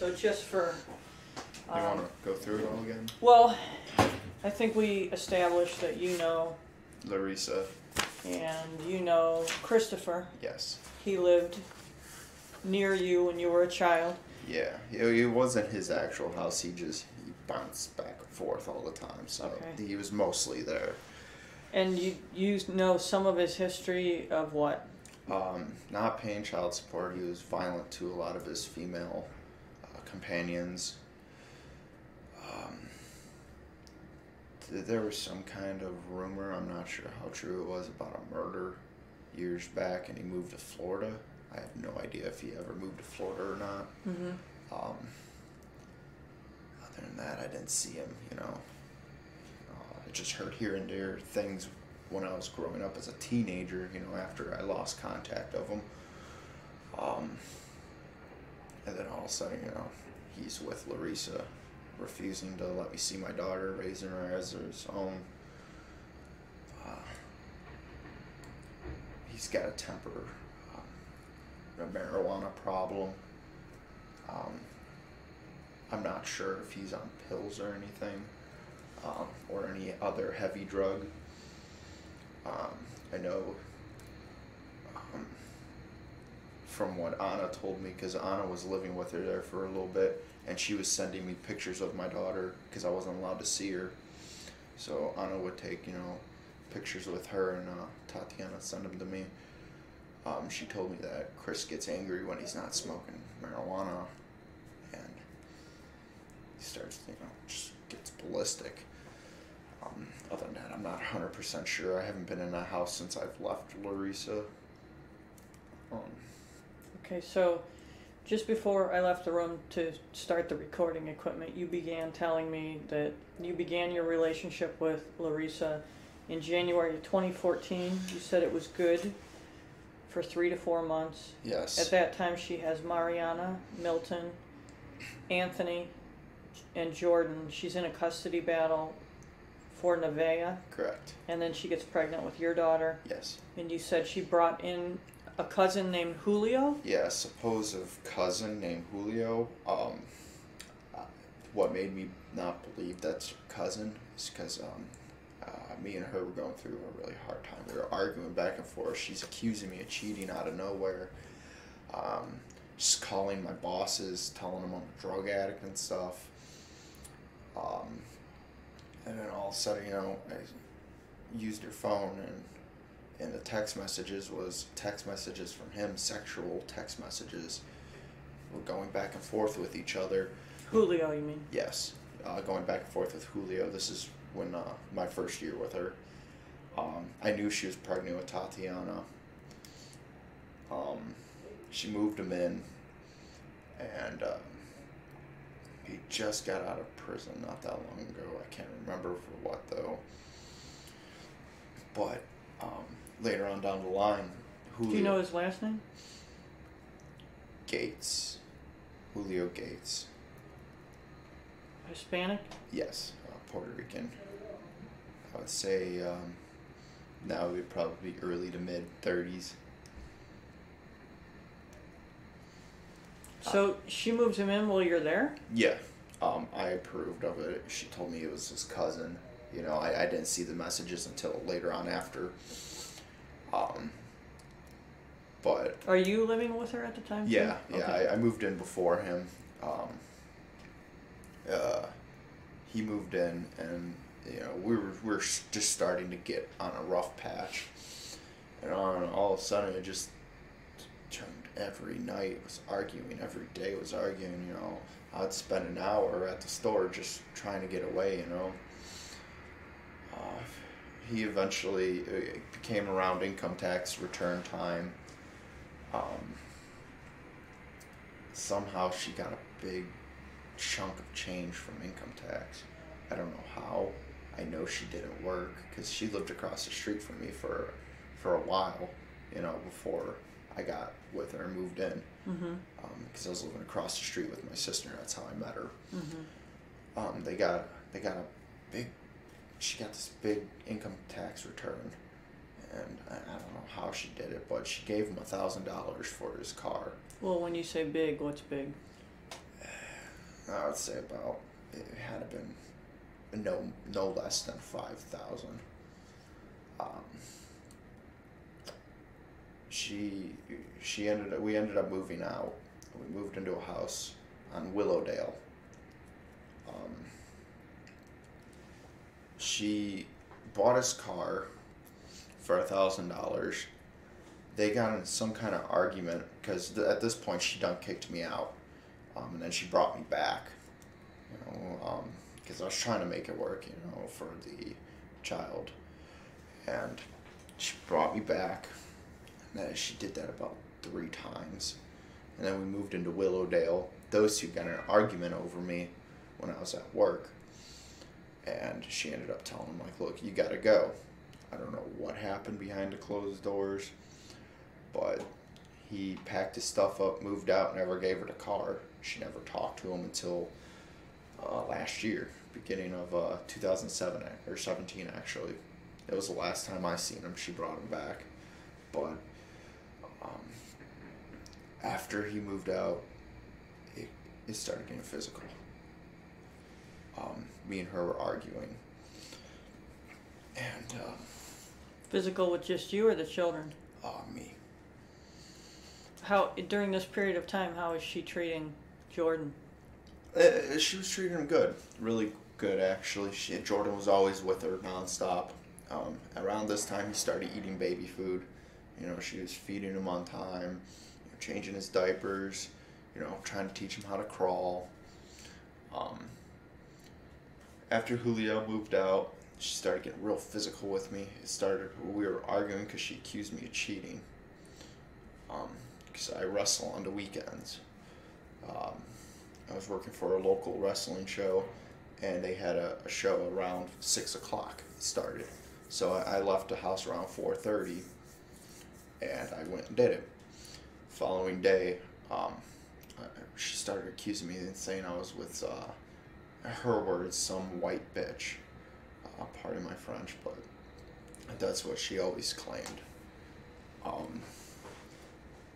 So just for... You want to go through it all again? Well, I think we established that you know Larissa. and you know Christopher. Yes. He lived near you when you were a child. Yeah, it wasn't his actual house. He bounced back and forth all the time, so Okay. he was mostly there. And you know some of his history of what? Not paying child support. He was violent to a lot of his female companions. There was some kind of rumor, I'm not sure how true it was, about a murder years back, and he moved to Florida. I have no idea if he ever moved to Florida or not. Mm-hmm. Other than that, I didn't see him, you know. I just heard here and there things when I was growing up as a teenager, you know, after I lost contact of him. And then all of a sudden, you know, he's with Larissa, refusing to let me see my daughter, raising her as his own. He's got a temper, a marijuana problem. I'm not sure if he's on pills or anything, or any other heavy drug. I know from what Anna told me, because Anna was living with her there for a little bit, and she was sending me pictures of my daughter because I wasn't allowed to see her. So Anna would take, you know, pictures with her, and Tatiana send them to me. She told me that Chris gets angry when he's not smoking marijuana, and he starts, you know, just gets ballistic. Other than that, I'm not 100% sure. I haven't been in that house since I've left Larissa. Okay, so just before I left the room to start the recording equipment, you began telling me that you began your relationship with Larissa in January of 2014. You said it was good for 3 to 4 months. Yes. At that time, she has Mariana, Milton, Anthony, and Jordan. She's in a custody battle for Nevaeh. Correct. And then she gets pregnant with your daughter. Yes. And you said she brought in a cousin named Julio? Yeah, a supposed cousin named Julio. What made me not believe that's her cousin is because me and her were going through a really hard time. We were arguing back and forth. She's accusing me of cheating out of nowhere. Just calling my bosses, telling them I'm a drug addict and stuff. And then all of a sudden, you know, I used her phone, and the text messages was text messages from him, sexual text messages. We're going back and forth with each other. Julio, you mean? Yes, going back and forth with Julio. This is when my first year with her. I knew she was pregnant with Tatiana. She moved him in, and he just got out of prison not that long ago. I can't remember for what though. But later on down the line, Julio. Do you know his last name? Gates. Julio Gates. Hispanic? Yes, Puerto Rican. I would say now it would probably be early to mid 30s. So she moves him in while you're there? Yeah, I approved of it. She told me it was his cousin. You know, I didn't see the messages until later on after. But Are you living with her at the time? yeah, too? yeah, Okay. I moved in before him. He moved in, and you know we were just starting to get on a rough patch, and all of a sudden it just turned every night was arguing, every day was arguing. You know, I'd spend an hour at the store just trying to get away. You know. He eventually it became around income tax return time. Somehow she got a big chunk of change from income tax. I don't know how. I know she didn't work because she lived across the street from me for a while, you know, before I got with her and moved in. Mm-hmm. Because I was living across the street with my sister. That's how I met her. Mm-hmm. They got a big. She got this big income tax return, and I don't know how she did it, but she gave him $1,000 for his car. Well, when you say big, what's big? I would say about, it had been no less than 5,000. Um, we ended up moving out. We moved into a house on Willowdale. Um, she bought us car for $1,000. They got in some kind of argument because at this point she done kicked me out, and then she brought me back, because I was trying to make it work, for the child, and she brought me back, and then she did that about 3 times, and then we moved into Willowdale. Those two got in an argument over me when I was at work, and she ended up telling him, like, look, you gotta go. I don't know what happened behind the closed doors, but he packed his stuff up, moved out, never gave her the car. She never talked to him until last year, beginning of 2007 or 17 actually. It was the last time I seen him. She brought him back, but after he moved out, it started getting physical. Me and her were arguing, and Physical with just you or the children? me. How, during this period of time, how is she treating Jordan? She was treating him good, really good actually. Jordan was always with her nonstop. Around this time, he started eating baby food. She was feeding him on time, changing his diapers, trying to teach him how to crawl. After Julio moved out, she started getting real physical with me. We were arguing because she accused me of cheating. Because I wrestle on the weekends. I was working for a local wrestling show, and they had a show around 6 o'clock. It started. So I left the house around 4:30, and I went and did it. Following day, she started accusing me and saying I was with, her words, some white bitch. Pardon my French, but that's what she always claimed.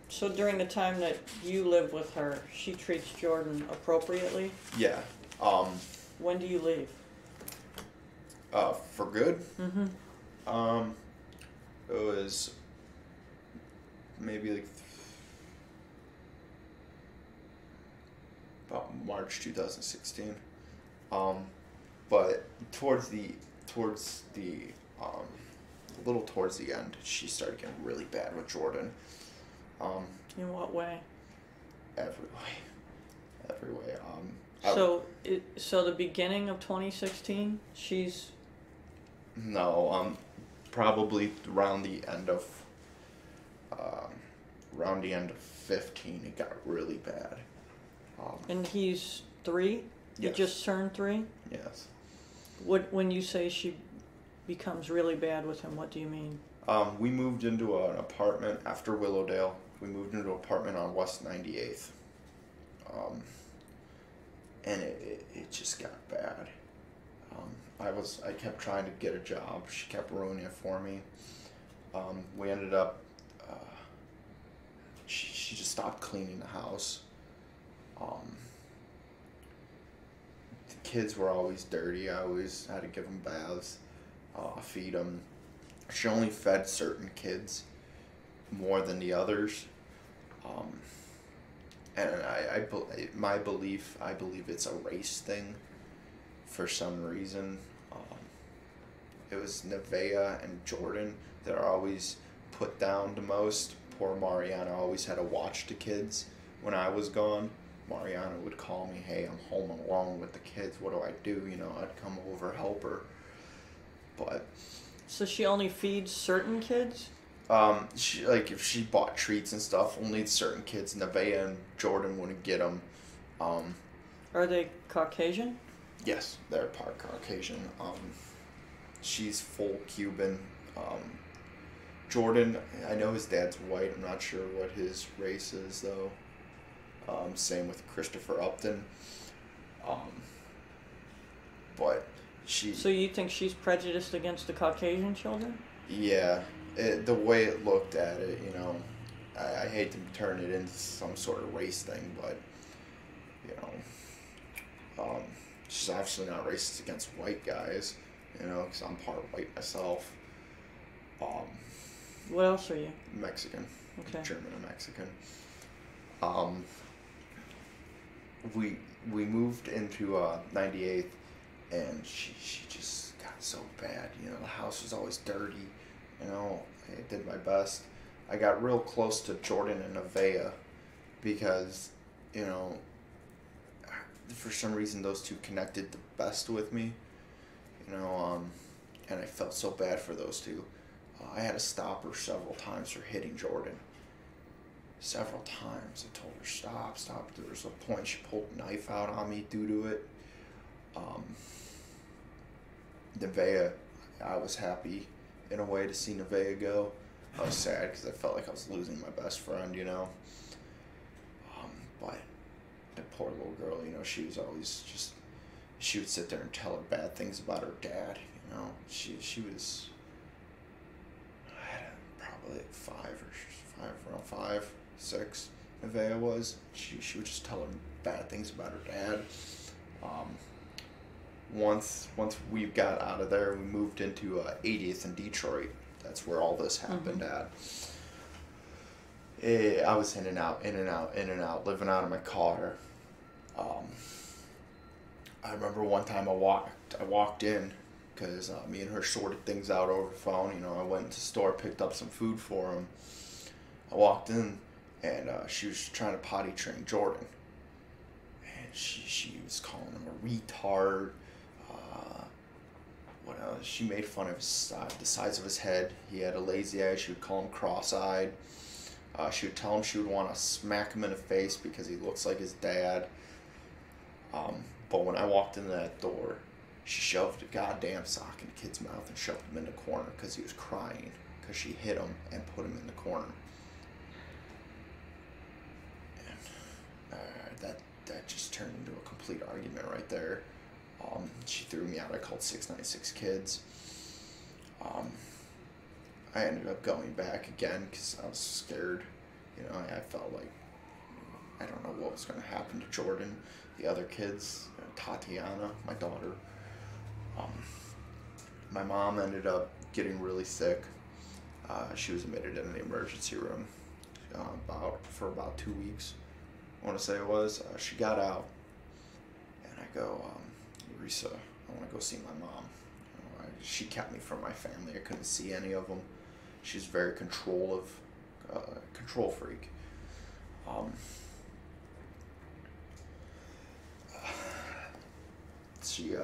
So during the time that you live with her, she treats Jordan appropriately? Yeah. When do you leave? For good? Mm-hmm. It was maybe like about March 2016. But towards the a little towards the end, she started getting really bad with Jordan. In what way? Every way. So the beginning of 2016, she's... No, probably around the end of 15, it got really bad. And he's 3? Yes. You just turned 3? Yes. When you say she becomes really bad with him, what do you mean? We moved into an apartment after Willowdale. We moved into an apartment on West 98th. And it just got bad. I kept trying to get a job. She kept ruining it for me. We ended up, she just stopped cleaning the house. The kids were always dirty. I always had to give them baths, feed them. She only fed certain kids more than the others. And I believe it's a race thing for some reason. It was Nevaeh and Jordan that are always put down the most. Poor Mariana always had to watch the kids when I was gone. Mariana would call me, hey, I'm home alone with the kids. What do I do? I'd come over, help her. But... So she only feeds certain kids? If she bought treats and stuff, only certain kids. Nevaeh and Jordan wouldn't get them. Are they Caucasian? Yes, they're part Caucasian. She's full Cuban. Jordan, I know his dad's white. I'm not sure what his race is, though. Same with Christopher Upton. But she... So you think she's prejudiced against the Caucasian children? Yeah. The way it looked at it, I hate to turn it into some sort of race thing, but, Um, she's obviously not racist against white guys, you know, because I'm part white myself. What else are you? Mexican. Okay. German and Mexican. Um, we moved into 98th, and she just got so bad. You know, the house was always dirty. You know, I did my best. I got real close to Jordan and Nevaeh because, you know, for some reason those two connected the best with me. You know, and I felt so bad for those two. I had to stop her several times for hitting Jordan. Several times. I told her, stop. There was a point she pulled a knife out on me due to it. Nevaeh, I was happy in a way to see Nevaeh go. I was sad because I felt like I was losing my best friend, you know. But the poor little girl, you know, she was always just, she would sit there and tell her bad things about her dad, you know. She was, I had probably like around 5, 6, Nevaeh was. She would just tell her bad things about her dad. Once we got out of there, we moved into 80th in Detroit. That's where all this happened at. I was in and out, living out of my car. I remember one time I walked in because me and her sorted things out over the phone. You know, I went to the store, picked up some food for him. I walked in, and she was trying to potty train Jordan. And she was calling him a retard. What else? She made fun of the size of his head. He had a lazy eye. She would call him cross-eyed. She would tell him she would want to smack him in the face because he looks like his dad. But when I walked into that door, she shoved a goddamn sock in the kid's mouth and shoved him in the corner because he was crying because she hit him and put him in the corner. And that just turned into a complete argument right there. She threw me out. I called 696 Kids. I ended up going back again because I was scared. You know, I felt like I don't know what was going to happen to Jordan, the other kids, Tatiana, my daughter. My mom ended up getting really sick. She was admitted in the emergency room for about 2 weeks. I want to say it was. She got out, and I go, Larissa, I want to go see my mom. You know, she kept me from my family. I couldn't see any of them. She's very control freak. She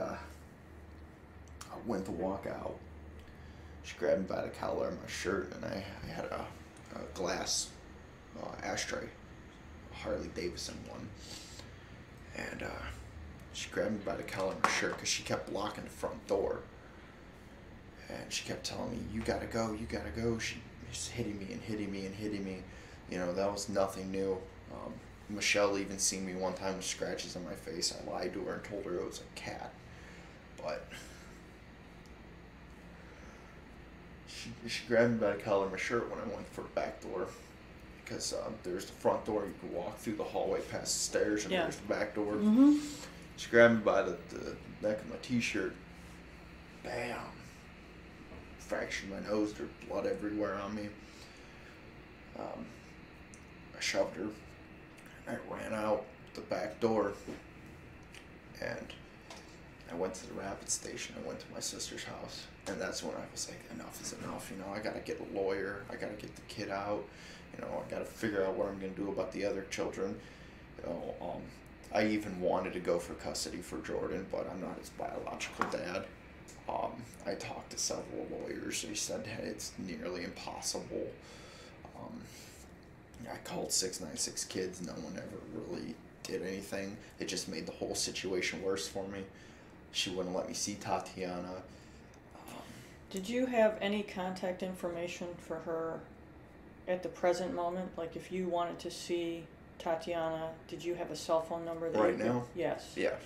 went to walk out. She grabbed me by the collar of my shirt, and I had a glass ashtray, a Harley Davidson one, and she grabbed me by the collar of my shirt because she kept blocking the front door. And she kept telling me, you gotta go. She was hitting me. You know, that was nothing new. Michelle even seen me one time with scratches on my face. I lied to her and told her it was a cat. But she grabbed me by the collar of my shirt when I went for the back door. Because there's the front door, you can walk through the hallway past the stairs, and there's the back door. She grabbed me by the neck of my t-shirt. Bam. Fractured my nose, there's blood everywhere on me. I shoved her. I ran out the back door, and I went to the rapid station. I went to my sister's house, and that's when I was like, enough is enough. You know, I gotta get a lawyer. I gotta get the kid out. You know, I gotta figure out what I'm gonna do about the other children. You know, I even wanted to go for custody for Jordan, but I'm not his biological dad. I talked to several lawyers. They said that it's nearly impossible. I called 696 Kids. No one ever really did anything. It just made the whole situation worse for me. She wouldn't let me see Tatiana. Did you have any contact information for her at the present moment? Like if you wanted to see Tatiana, did you have a cell phone number? That right now? Yes. Yeah.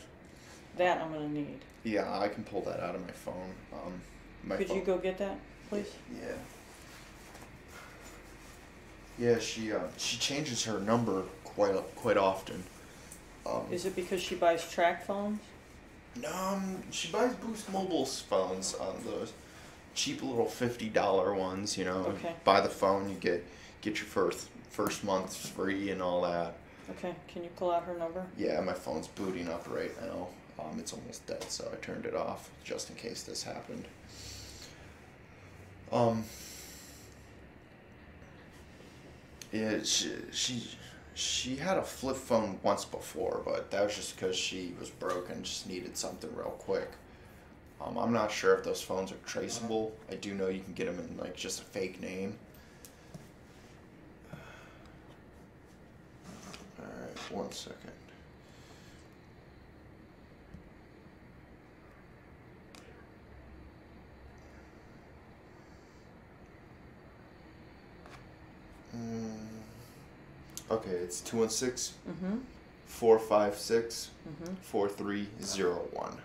That I'm going to need. Yeah, I can pull that out of my phone. Could you go get that, please? Yeah. Yeah, she changes her number quite often. Is it because she buys track phones? She buys Boost Mobile's phones on those cheap little $50 ones. You know, Okay. buy the phone, you get your first month free and all that. Okay, can you pull out her number? Yeah, my phone's booting up right now. It's almost dead, so I turned it off just in case this happened. Yeah, she had a flip phone once before, but that was just because she was broken, just needed something real quick. I'm not sure if those phones are traceable. I do know you can get them in like just a fake name. Alright, 1 second. Okay, it's 216 Mm-hmm. 456 Mm-hmm. 4301.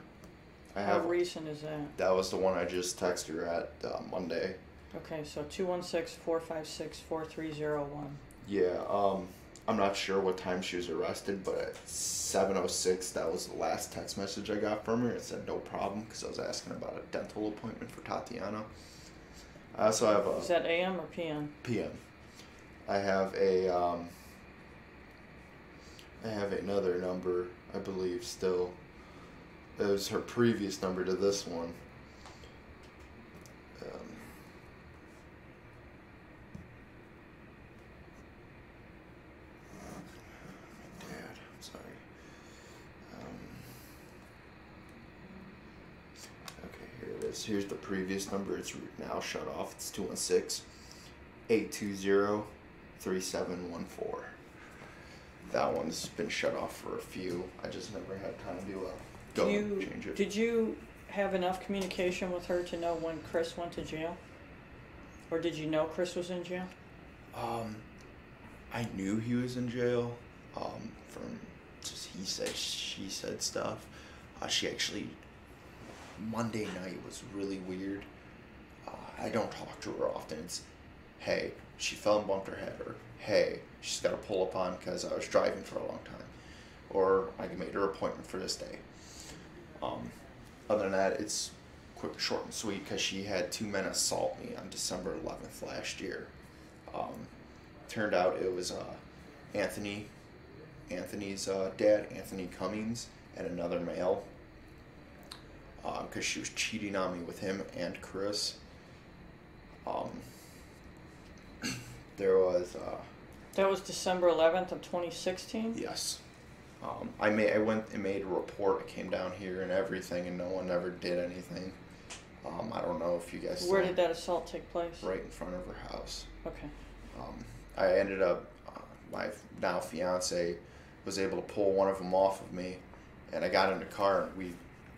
How recent is that? That was the one I just texted her at Monday. Okay, so 216-456-4301. Yeah, I'm not sure what time she was arrested, but at 7:06, that was the last text message I got from her. It said no problem because I was asking about a dental appointment for Tatiana. I also have a Is that AM or PM? PM. I have another number, I believe, still. It was her previous number to this one. Dad, I'm sorry. Okay, here it is. Here's the previous number. It's now shut off. It's 216-820-3714. That one's been shut off for a few. I just never had time to go and change it. Did you have enough communication with her to know when Chris went to jail? Or did you know Chris was in jail? I knew he was in jail. From just he said, she said stuff. She actually, Monday night was really weird. I don't talk to her often. It's, hey, she fell and bumped her head, or hey, she's got to pull up on because I was driving for a long time, or I made her appointment for this day. Other than that, it's quick, short, and sweet because she had 2 men assault me on December 11th last year. Turned out it was Anthony's dad, Anthony Cummings, and another male, because she was cheating on me with him and Chris. There was That was December 11th of 2016? yes. I went and made a report. I came down here and everything, and no one ever did anything. I don't know if you guys Where did that assault take place? right in front of her house. Okay. I ended up, my now fiance was able to pull one of them off of me, and I got in the car and we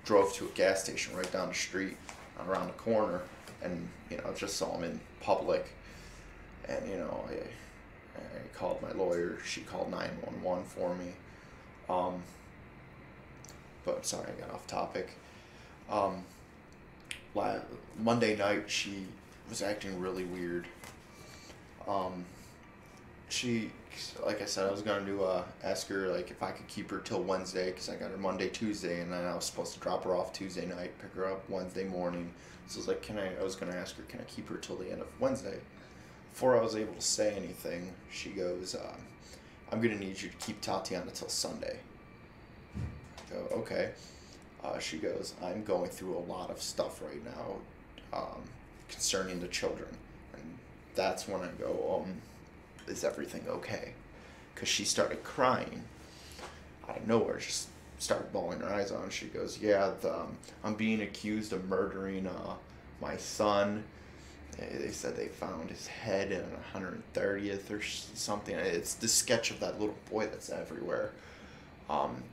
drove to a gas station right down the street, around the corner, and just saw him in public, and I called my lawyer. She called 911 for me. But sorry, I got off topic. Monday night she was acting really weird. She, like I said, I was going to ask her if I could keep her till Wednesday because I got her Monday, Tuesday, and then I was supposed to drop her off Tuesday night, pick her up Wednesday morning. So I was like, I was going to ask her, can I keep her till the end of Wednesday? Before I was able to say anything, she goes, I'm going to need you to keep Tatiana till Sunday. I go, okay. She goes, I'm going through a lot of stuff right now concerning the children. And that's when I go, is everything okay? Because she started crying out of nowhere, just started bawling her eyes out. And she goes, yeah, I'm being accused of murdering my son. They said they found his head in 130th or something. It's the sketch of that little boy that's everywhere.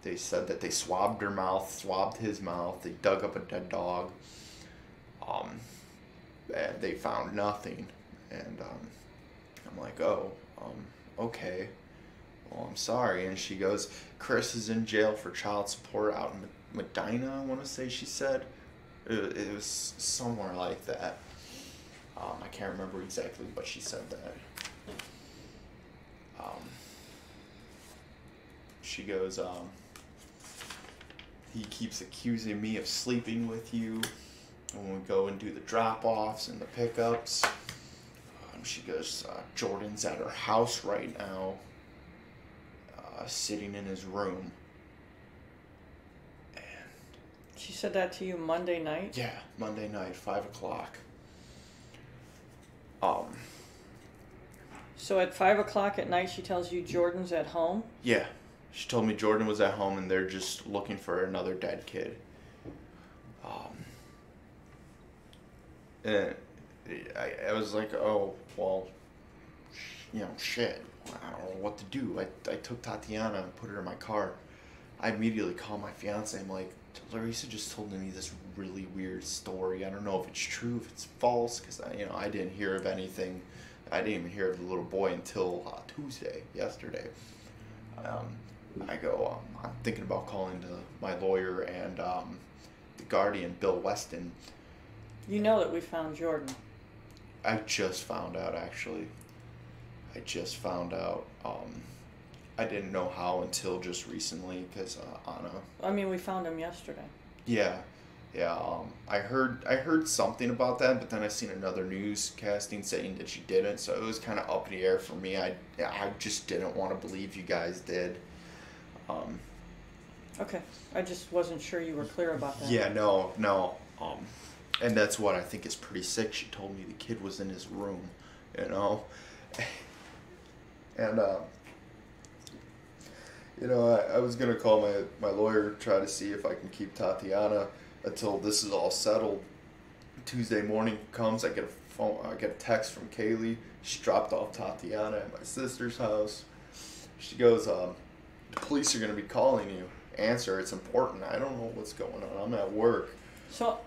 They said that they swabbed her mouth, swabbed his mouth. They dug up a dead dog. And they found nothing. And I'm like, oh, okay. Well, I'm sorry. And she goes, Chris is in jail for child support out in Medina, I want to say she said. It was somewhere like that. I can't remember exactly, but she said that. she goes, he keeps accusing me of sleeping with you when we go and do the drop-offs and the pickups. She goes, Jordan's at her house right now, sitting in his room. And She said that to you Monday night? yeah, Monday night, 5 o'clock. So at 5 o'clock at night, she tells you Jordan's at home? Yeah, she told me Jordan was at home and they're just looking for another dead kid. And I was like, oh, well, shit. I don't know what to do. I took Tatiana and put her in my car. I immediately called my fiance. I'm like, Larissa just told me this really weird story. I don't know if it's true, if it's false, because I didn't hear of anything. I didn't even hear of the little boy until Tuesday, yesterday. I go, I'm thinking about calling my lawyer and the guardian, Bill Weston. You know that we found Jordan. I just found out, actually. I just found out. I didn't know how until just recently, because Anna. I mean, we found him yesterday. Yeah. I heard something about that, but then I seen another newscasting saying that she didn't, so it was kind of up in the air for me. I just didn't want to believe you guys did. Okay, I just wasn't sure you were clear about that. Yeah, no. And that's what I think is pretty sick. She told me the kid was in his room, And I was gonna call my lawyer, try to see if I can keep Tatiana until this is all settled. Tuesday morning comes, I get a text from Kaylee. She dropped off Tatiana at my sister's house. She goes, the police are gonna be calling you. Answer, it's important. I don't know what's going on. I'm at work. So,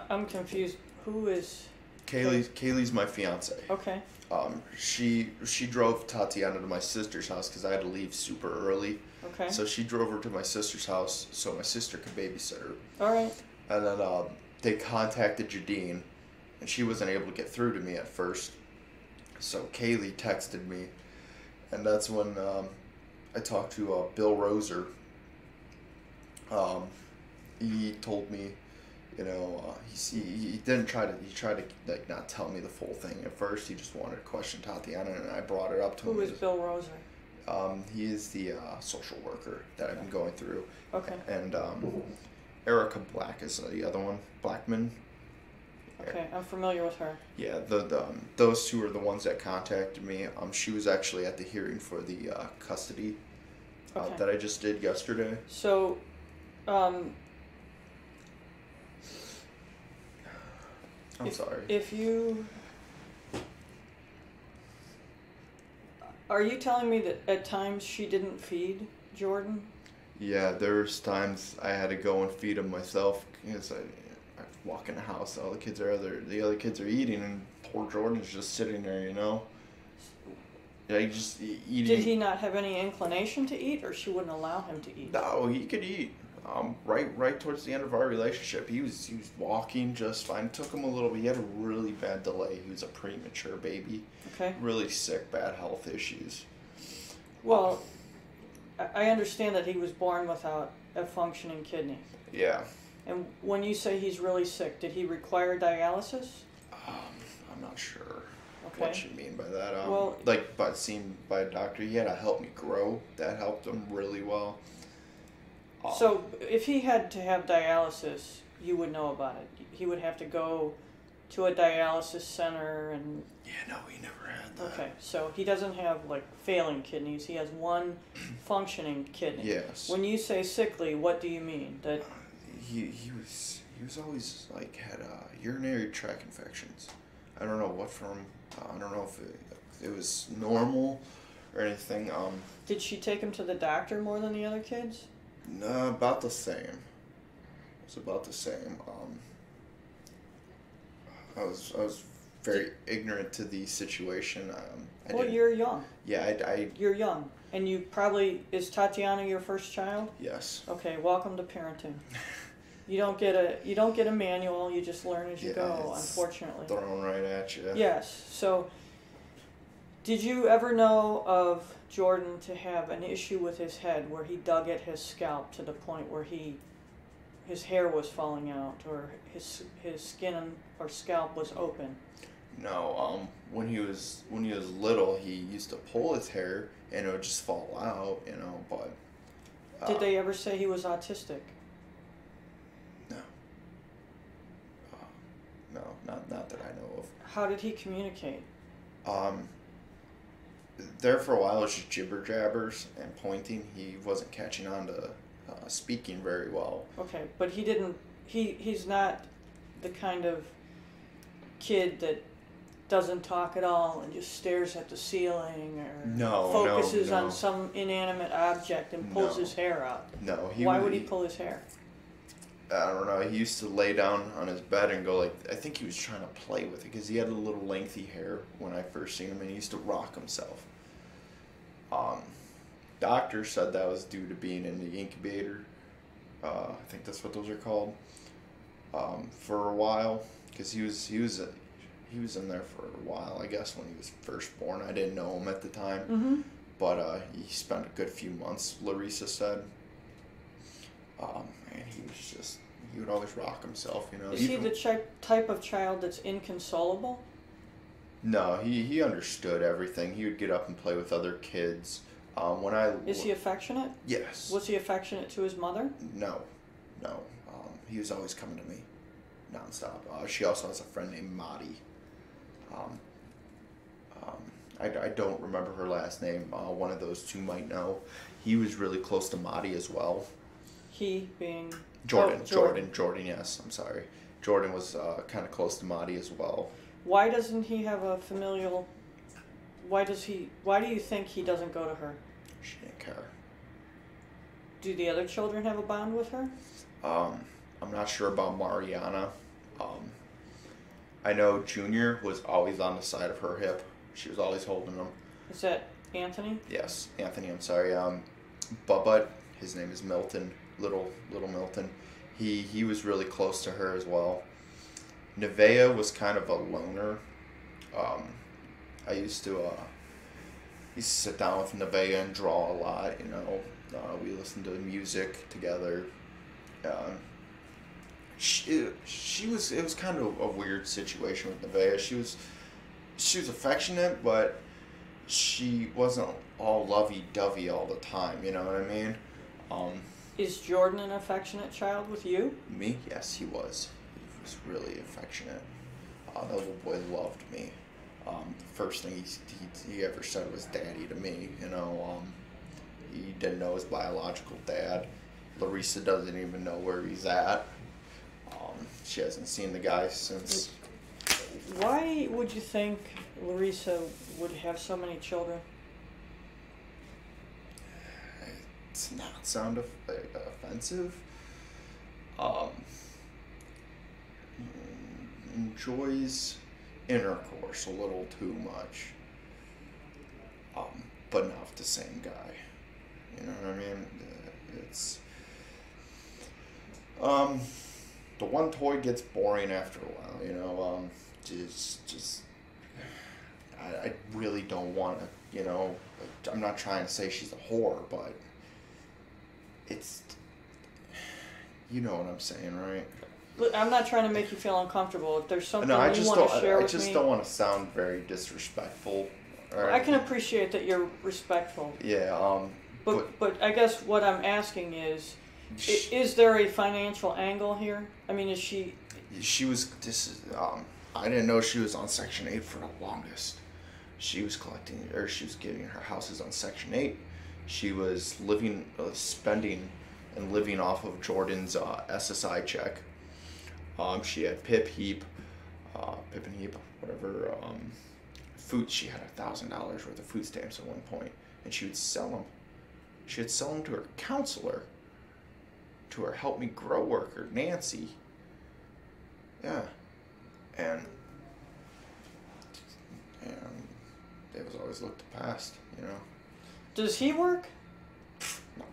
I'm confused. Who is... Kaylee's my fiance. Okay. She drove Tatiana to my sister's house because I had to leave super early. Okay. So she drove her to my sister's house so my sister could babysit her. All right. And then they contacted Jadine, and she wasn't able to get through to me at first. So Kaylee texted me, and that's when I talked to Bill Roser. He told me, he didn't try to, he tried to like not tell me the full thing at first. He just wanted to question Tatiana, and I brought it up to him. Who is Bill Roser? He is the social worker that I've been going through. Okay. And Erica Black is the other one, Blackman. Okay, I'm familiar with her. Yeah, those two are the ones that contacted me. She was actually at the hearing for the custody that I just did yesterday. So, I'm sorry. Are you telling me that at times she didn't feed Jordan? Yeah, there's times I had to go and feed him myself because I walk in the house, the other kids are eating, and poor Jordan's just sitting there, Yeah, he just eating. Did he not have any inclination to eat, or she wouldn't allow him to eat? No, he could eat. Right towards the end of our relationship, he was walking just fine. It took him a little bit. He had a really bad delay. He was a premature baby. Okay. Really sick, bad health issues. Well, I understand that he was born without a functioning kidney. Yeah. And when you say he's really sick, did he require dialysis? I'm not sure what you mean by that. Well, seen by a doctor, he had to help me grow. That helped him really well. So if he had to have dialysis, you would know about it. He would have to go to a dialysis center and... Yeah, no, he never had that. Okay, so he doesn't have, failing kidneys. He has one functioning kidney. Yes. When you say sickly, what do you mean? That he was always, had urinary tract infections. I don't know what from... I don't know if it was normal or anything. Did she take him to the doctor more than the other kids? No, about the same. It's about the same. I was very ignorant to the situation. You're young. Yeah, You're young, and you probably... Is Tatiana your first child? Yes. Okay, welcome to parenting. You don't get a manual. You just learn as you go. Unfortunately. Thrown right at you. Yes. So, did you ever know of Jordan to have an issue with his head where he dug at his scalp to the point where his hair was falling out or his skin or scalp was open? No, when he was little, he used to pull his hair and it would just fall out, but Did they ever say he was autistic? no. No, not that I know of. How did he communicate? There for a while it was just jibber jabbers and pointing. He wasn't catching on to speaking very well. Okay, but he's not the kind of kid that doesn't talk at all and just stares at the ceiling or focuses on some inanimate object and pulls his hair out. No, Why would he pull his hair? I don't know. He used to lay down on his bed and go like, I think he was trying to play with it because he had a little lengthy hair when I first seen him, and he used to rock himself. Doctor said that was due to being in the incubator. I think that's what those are called. For a while, because he was in there for a while. I guess when he was first born, I didn't know him at the time, but he spent a good few months. Larissa said. And he would always rock himself, Is he the type of child that's inconsolable? No, he understood everything. He would get up and play with other kids. Is he affectionate? Yes. Was he affectionate to his mother? No. He was always coming to me, nonstop. She also has a friend named Maddie. I don't remember her last name. One of those two might know. He was really close to Maddie as well. He being... Jordan, yes, I'm sorry. Jordan was kind of close to Maddie as well. Why doesn't he have a familial... Why do you think he doesn't go to her? She didn't care. Do the other children have a bond with her? I'm not sure about Mariana. I know Junior was always on the side of her hip. She was always holding him. Is that Anthony? Yes, Anthony, I'm sorry. Bubba, his name is Milton. Little Milton, he was really close to her as well. Nevaeh was kind of a loner. I used to sit down with Nevaeh and draw a lot. We listened to music together. It was kind of a weird situation with Nevaeh. She was affectionate, but she wasn't all lovey-dovey all the time. You know what I mean? Is Jordan an affectionate child with you? Me? Yes, he was. He was really affectionate. The little boy loved me. The first thing he ever said was daddy to me. He didn't know his biological dad. Larissa doesn't even know where he's at. She hasn't seen the guy since. Why would you think Larissa would have so many children? It's not sound offensive. Enjoys intercourse a little too much. But not the same guy. You know what I mean? It's the one toy gets boring after a while. I really don't want to. I'm not trying to say she's a whore, but it's, you know what I'm saying, right? Look, I'm not trying to make you feel uncomfortable. If there's something you want to share with me... I just don't want to sound very disrespectful. I can appreciate that you're respectful. Yeah, But I guess what I'm asking is there a financial angle here? I mean, is she... I didn't know she was on Section 8 for the longest. She was getting her houses on Section 8. She was spending and living off of Jordan's SSI check. She had Pip and Heap, whatever, food. She had $1,000 worth of food stamps at one point, and she would sell them. She would sell them to her counselor, to her Help Me Grow worker, Nancy. Yeah. And it was always looked past, Does he work? No.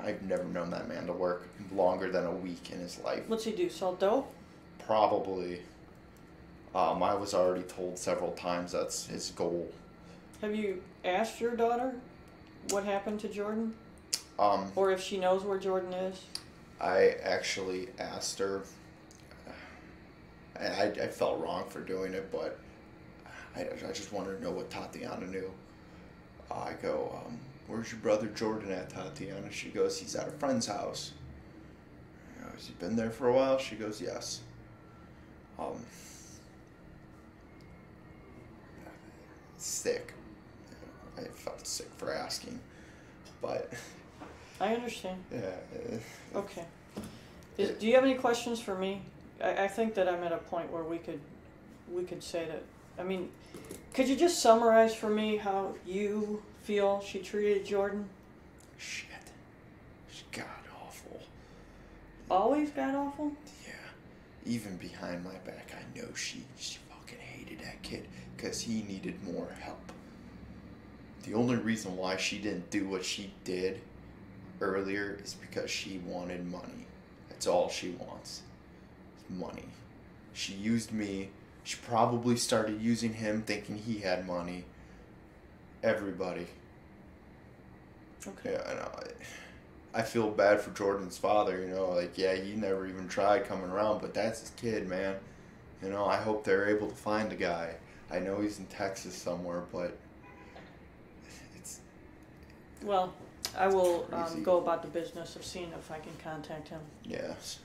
I've never known that man to work longer than a week in his life. What's he do, sell dope? Probably. I was already told several times that's his goal. Have you asked your daughter what happened to Jordan? Um, Or if she knows where Jordan is? I actually asked her. I felt wrong for doing it, but I just wanted to know what Tatiana knew. I go, where's your brother Jordan at, Tatiana? She goes, he's at a friend's house. I go, has he been there for a while? She goes, yes. Sick. I felt sick for asking, but I understand. yeah. Okay. Do you have any questions for me? I think that I'm at a point where we could say that. I mean, could you just summarize for me how you feel she treated Jordan? Shit. She got awful. Always got awful? Yeah. Even behind my back, I know she fucking hated that kid because he needed more help. The only reason why she didn't do what she did earlier is because she wanted money. That's all she wants. Money. She used me. She probably started using him thinking he had money. Everybody. Okay. Yeah, I know. I feel bad for Jordan's father, you know, like, yeah, he never even tried coming around, but that's his kid, man. You know, I hope they're able to find the guy. I know he's in Texas somewhere, but it's... Well, I will crazy. go about the business of seeing if I can contact him. Yes.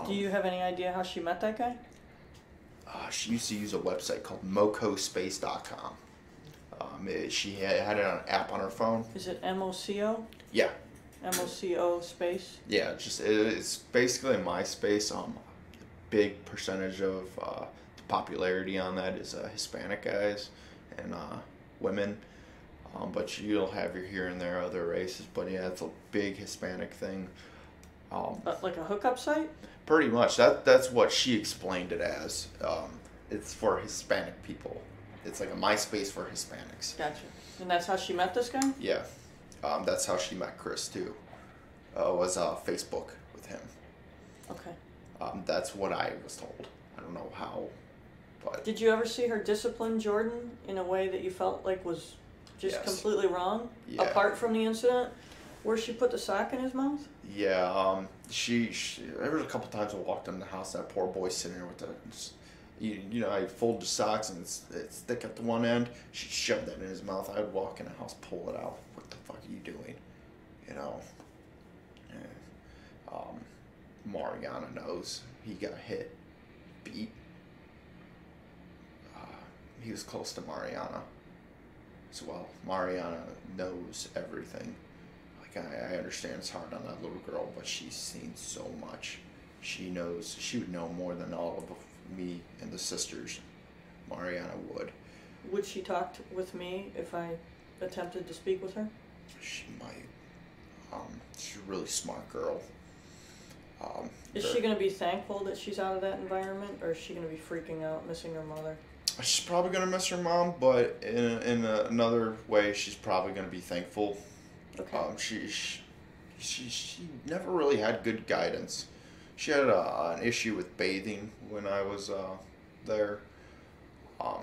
Do you have any idea how she met that guy? She used to use a website called mocospace.com. She had an app on her phone. Is it MOCO? Yeah. MOCO space? Yeah, it's basically MySpace. Big percentage of the popularity on that is Hispanic guys and women. But you'll have your here and there other races. But yeah, it's a big Hispanic thing. Like a hookup site? Pretty much. That's what she explained it as. It's for Hispanic people. It's like a MySpace for Hispanics. Gotcha. And that's how she met this guy? Yeah. That's how she met Chris too. Was Facebook with him. Okay. That's what I was told. I don't know how, but... Did you ever see her discipline Jordan in a way that you felt like was just Yes. completely wrong? Yeah. Apart from the incident where she put the sock in his mouth? Yeah, she there was a couple times I walked in the house, that poor boy sitting there with the, you know, I fold the socks and it's thick at the one end. She shoved that in his mouth. I'd walk in the house, pull it out. What the fuck are you doing? You know. Yeah. Mariana knows he got hit, beat. He was close to Mariana as well. Mariana knows everything. Like, I understand it's hard on that little girl, but she's seen so much. She knows, she would know more than all of me and the sisters. Mariana would. Would she talk with me if I attempted to speak with her? She might. She's a really smart girl. Is she going to be thankful that she's out of that environment, or is she going to be freaking out, missing her mother? She's probably going to miss her mom, but in another way, she's probably going to be thankful. Okay. She never really had good guidance. She had an issue with bathing when I was there. But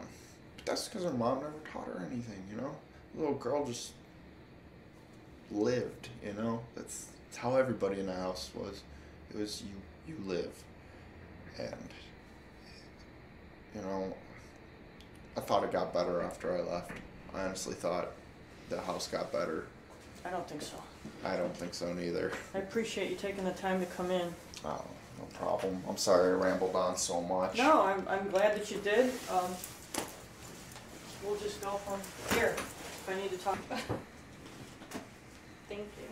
that's because her mom never taught her anything, you know? The little girl just lived, you know? That's how everybody in the house was. It was you live. And, you know, I thought it got better after I left. I honestly thought the house got better. I don't think so. I don't think so neither. I appreciate you taking the time to come in. Oh, no problem. I'm sorry I rambled on so much. No, I'm glad that you did. We'll just go from here if I need to talk. Thank you.